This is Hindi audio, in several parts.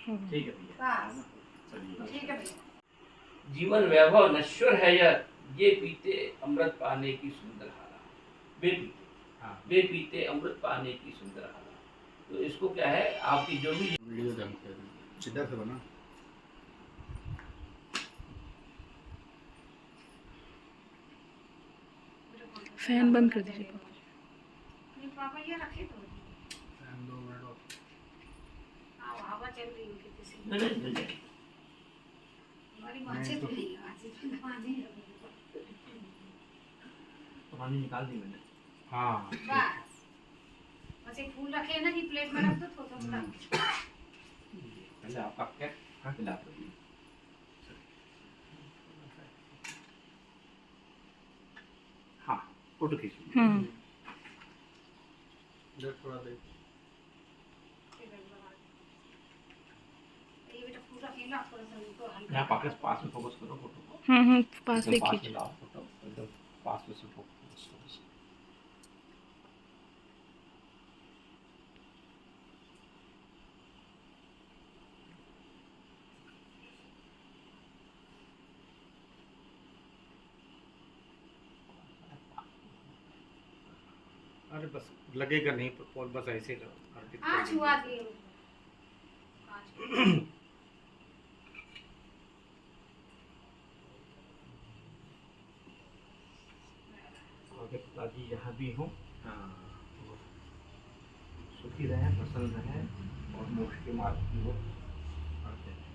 ठीक है भैया, बस चलिए। ठीक है भैया। जीवन वैभव नश्वर है यह, ये पीते अमृत पाने की सुंदर हाला। वे पीते अमृत पाने की सुंदर हाला। तो इसको क्या है, आपकी जो भी वीडियो ढंग से सीधा से बना। फैन बंद कर दीजिए पापा। नहीं पापा ये रखे तो फैन 2 मिनट और। हवा चल रही है कितनी सी। हमारी माछी तो नहीं है, माछी तो दवानी है। पानी निकाल दी मैंने। हाँ बस बस एक फूल रखे हैं ना कि प्लेट में रख दो थोड़ा थोड़ा। पहले आपका क्या खा के लाते हो। हाँ, फोटो खींचो। इधर थोड़ा दे। ये बेटा फूल रखे ना थोड़ा सा उनको हल्का। यहाँ पास में फोकस करो फोटो को। पास एकदम में पास में खींच। लाओ फोटो, एकदम पास में से फोकस करो। अरे बस लगेगा नहीं पोल, बस ऐसे ही रहो। हाँ छुआ दिए कांच। आगे पिताजी यहाँ भी हो, सुखी रहे, प्रसन्न रहे और मोक्ष के मार्ग की ओर बढ़ते रहे।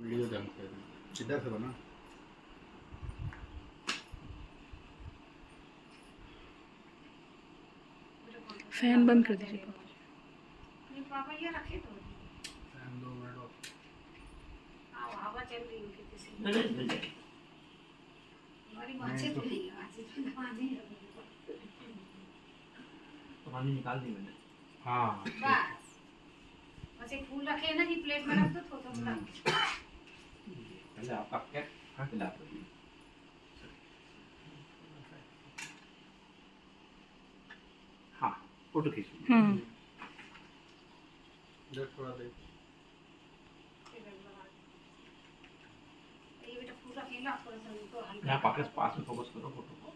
वीडियो ढंग से सीधा से बना। फैन बंद कर दीजिए पापा। नहीं पापा ये रखे तो फैन 2 मिनट और। हवा चल रही है कितनी सी। हमारी माछी तो नहीं है, माछी तो दवानी है। पानी निकाल दी मैंने। हाँ बस बस एक फूल रखे हैं ना कि प्लेट में रख दो थोड़ा थोड़ा। पहले आपका क्या खा के लाते हो। हाँ, फोटो खींचो। इधर थोड़ा दे। ये बेटा फूल रखे ना थोड़ा सा उनको हल्का। यहाँ पास में फोकस करो फोटो को।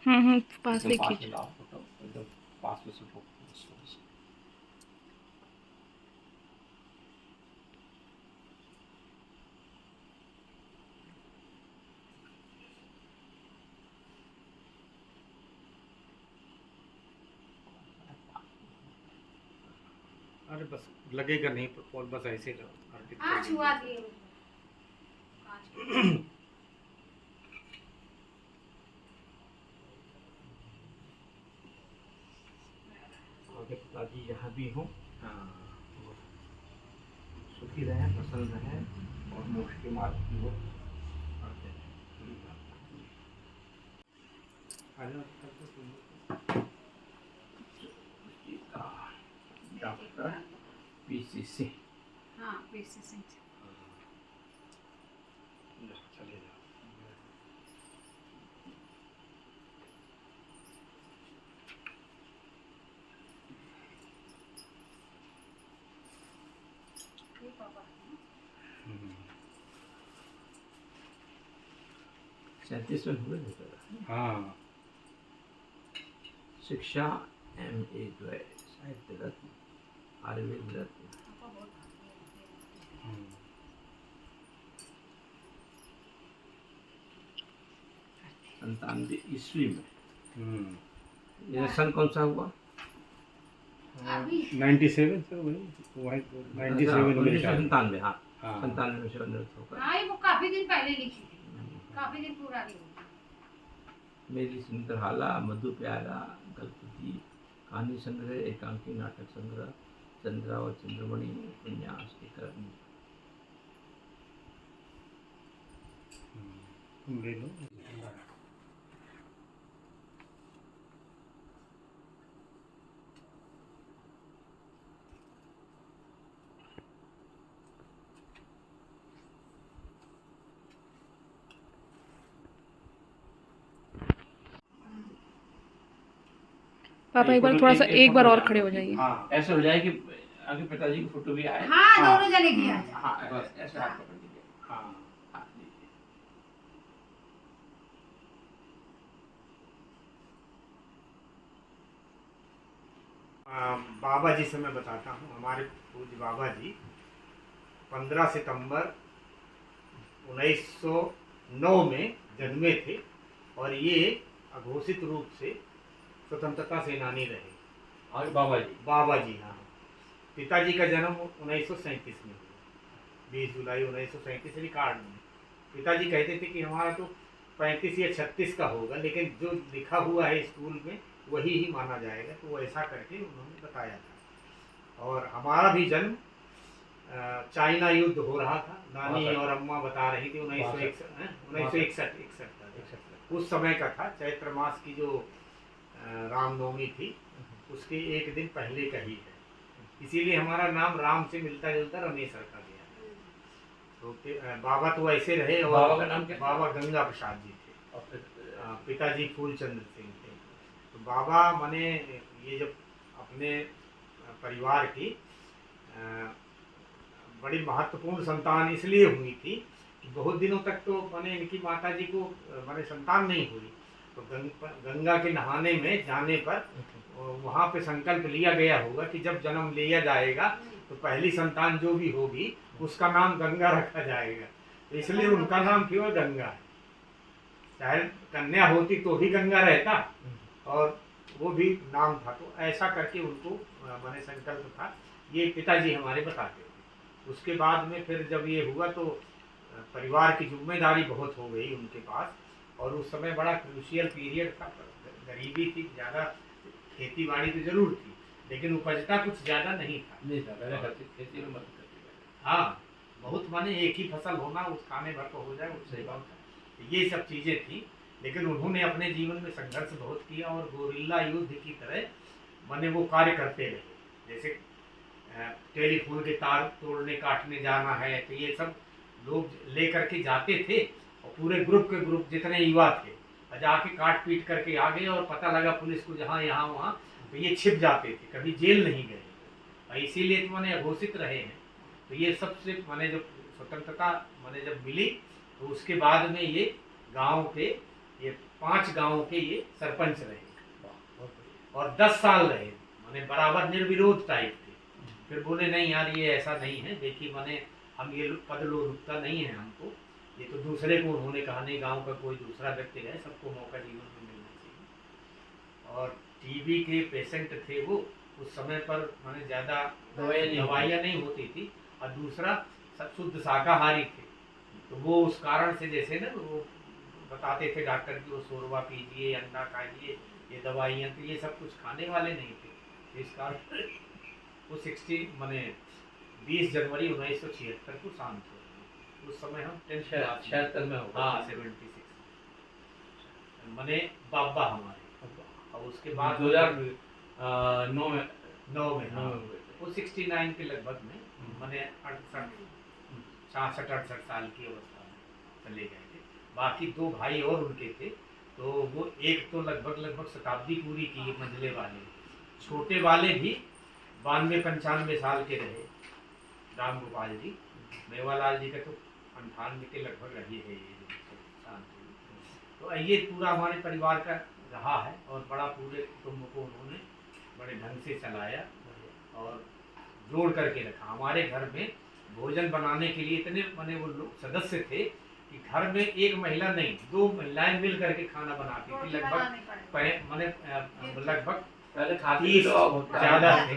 पास एकदम में पास खींच। में लाओ फोटो, एकदम पास में से फोकस करो। अरे बस लगेगा नहीं पोल, बस ऐसे ही रहो। हाँ छुआ दिए कांच। आगे पिताजी यहाँ भी हो, सुखी रहे, प्रसन्न रहे और मोक्ष के मार्ग की ओर बढ़ते रहे। Doctor PCC. हाँ पीसी से चले जाओ। पापा 37 में हुए थे। हाँ शिक्षा MA द्वय, साहित्य रत्न, आयुर्वेद रत्न, पापा बहुत भागते हैं। 97 ईस्वी में। हम्म। ये सन कौन सा हुआ? अभी 97 से वही 97 में लिखा है। 97। हाँ, हाँ 97 में से अनर्थ होकर। हाँ ये वो काफी दिन पहले लिखी थी, काफी दिन पुरानी हो गई। मेरी सुंदर हाला, मधु प्यारा, गल्पति, कहानी संग्रह, एकांकी नाटक संग्रह, चंद्रा और चंद्रमणि, उपन्यास, एक रत्न। तुम ले लो। पापा एक बार फोटो थोड़ा सा एक बार फोटो और डाल खड़े दो। हो जाइए। हाँ ऐसा हो जाए कि आगे पिताजी की फोटो भी आए। हाँ दोनों जने की आ जाए। हाँ बस ऐसा आप पकड़ लीजिए। हाँ हाँ लीजिए। बाबा जी से मैं बताता हूँ। हमारे पूज्य बाबा जी 15 सितंबर 1909 में जन्मे थे और ये अघोषित रूप से स्वतंत्रता सेनानी रहे। और बाबा जी हाँ। पिताजी का जन्म 1937 में हुआ, 20 जुलाई 1937 रिकॉर्ड में। पिताजी कहते थे कि हमारा तो 35 या 36 का होगा, लेकिन जो लिखा हुआ है स्कूल में वही ही माना जाएगा, तो वो ऐसा करके उन्होंने बताया था। और हमारा भी जन्म चाइना युद्ध हो रहा था, नानी और अम्मा बता रही थी 1961 उस समय का था। चैत्र मास की जो रामनवमी थी उसके एक दिन पहले का ही है, इसीलिए हमारा नाम राम से मिलता जुलता रमेश रखा गया है। तो बाबा तो ऐसे रहे। और बाबा का नाम क्या? बाबा गंगा प्रसाद जी थे। और फिर पिताजी फूलचंद्र सिंह थे। तो बाबा माने ये जब अपने परिवार की बड़ी महत्वपूर्ण संतान इसलिए हुई थी कि बहुत दिनों तक तो माने इनकी माता जी को माने संतान नहीं हुई। तो गंगा के नहाने में जाने पर वहाँ पे संकल्प लिया गया होगा कि जब जन्म लिया जाएगा तो पहली संतान जो भी होगी उसका नाम गंगा रखा जाएगा, तो इसलिए उनका नाम केवल गंगा है। चाहे कन्या होती तो भी गंगा रहता और वो भी नाम था। तो ऐसा करके उनको माने संकल्प था, ये पिताजी हमारे बताते थे। उसके बाद में फिर जब ये हुआ तो परिवार की जिम्मेदारी बहुत हो गई उनके पास, और उस समय बड़ा क्रूशियल पीरियड था, गरीबी थी ज़्यादा। खेती बाड़ी तो जरूर थी लेकिन उपजता कुछ ज़्यादा नहीं था। खेती में मदद करती है। हाँ, बहुत माने एक ही फसल होना उस खाने भर को हो जाए उससे बात है, ये सब चीज़ें थी। लेकिन उन्होंने अपने जीवन में संघर्ष बहुत किया और गोरिल्ला युद्ध की तरह माने वो कार्य करते रहे। जैसे टेलीफोन के तार तोड़ने काटने जाना है तो ये सब लोग ले करके जाते थे और पूरे ग्रुप के ग्रुप जितने युवा थे जाके काट पीट करके आ गए, और पता लगा पुलिस को जहाँ यहाँ वहाँ, तो ये छिप जाते थे, कभी जेल नहीं गए। और इसीलिए तो मैंने घोषित रहे हैं। तो ये सबसे मैंने जब स्वतंत्रता मैंने जब मिली तो उसके बाद में ये गांव के ये 5 गांवों के ये सरपंच रहे और 10 साल रहे। मैंने बराबर निर्विरोध टाइप थे। फिर बोले नहीं यार ये ऐसा नहीं है, देखिए मैंने हम ये पद लोलुपता नहीं है हमको, ये तो दूसरे को उन्होंने कहा नहीं, गांव का कोई दूसरा व्यक्ति रहे, सबको मौका जीवन में मिलना चाहिए। और टीबी के पेशेंट थे वो, उस समय पर मैंने ज़्यादा दवाइयाँ नहीं होती थी, और दूसरा सब शुद्ध शाकाहारी थे। तो वो उस कारण से जैसे ना वो बताते थे डॉक्टर कि वो शोरबा पीजिए, अंडा खाइए, ये दवाइयाँ, तो ये सब कुछ खाने वाले नहीं थे। इस कारण वो 20 जनवरी 1976 को शांत हो गए। उस समय हम 76 में हो। हाँ 76 मने बाबा हमारे। और उसके बाद 2009 में 9 में हाँ, वो 69 के लगभग में मने 66 साल की अवस्था में चले गए थे। बाकी 2 भाई और उनके थे, तो वो एक तो लगभग शताब्दी पूरी की मंझले वाले, छोटे वाले भी 92-95 साल के रहे। राम गोपाल जी, मेवालाल जी का तो 98 के लगभग रही है ये शांति। तो ये पूरा हमारे परिवार का रहा है और बड़ा पूरे कुटुंब को उन्होंने बड़े ढंग से चलाया और जोड़ करके रखा। हमारे घर में भोजन बनाने के लिए इतने माने वो लोग सदस्य थे कि घर में एक महिला नहीं 2 महिलाएं मिल करके खाना बनाती थी। लगभग पहले खाते 30 लोग ज़्यादा थे,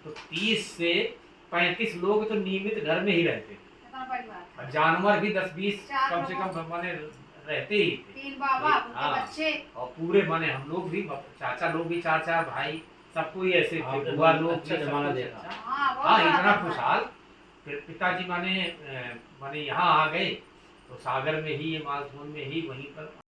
तो 30 से 35 लोग तो नियमित घर में ही रहते थे। और जानवर भी 10-20 कम से कम माने रहते ही थे। 3 बाबा, उनके बच्चे, और पूरे माने हम लोग भी, चाचा लोग भी 4 भाई, सबको ही ऐसे हाँ, थे। बुआ लोग अच्छा भी, जमाना सबको देखा। अच्छा। हाँ बहुत हाँ बड़ा इतना परिवार। खुशहाल। फिर पिताजी माने यहाँ आ गए तो सागर में ही, मालथोन में ही, वहीं पर